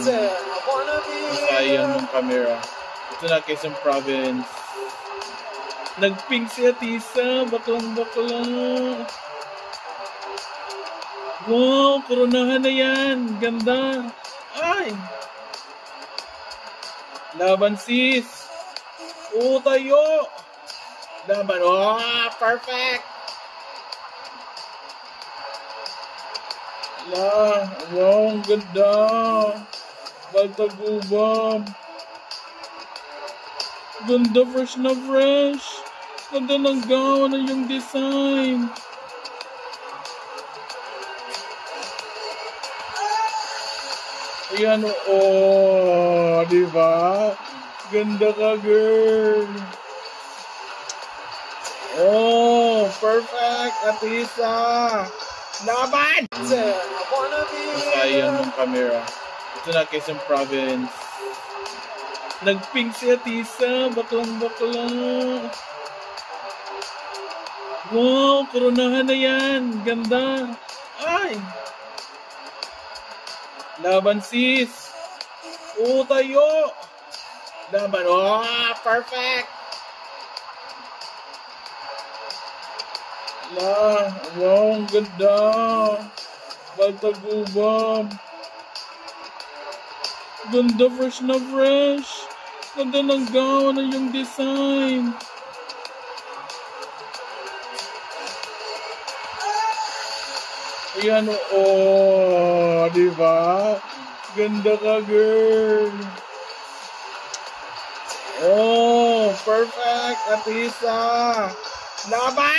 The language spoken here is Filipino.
Sayang ng camera. Ito na Quezon Province. Nagpink si Atisa. Baklang-bakla. Wow, koronahan na yan. Ganda. Ay! Laban sis. Tayo. Laban. Perfect. Wow, ang ganda. Baltagubam. Ganda, fresh na fresh. Ganda ng gown na yung design. Ayan, diba? Ganda ka, girl. Perfect, Atisa. Laban! Sayang ng camera. Ito na Quezon Province. Nagpink si Atisa. Baklang-bakla. Wow, koronahan na yan. Ganda. Ay! Laban sis. Tayo. Laban. Perfect. Wow, ang ganda. Baltagubam. Ganda, fresh na fresh. Ganda ng gown na yung design. Ayan, diba? Ganda ka, girl. Perfect, Atisa. Laban!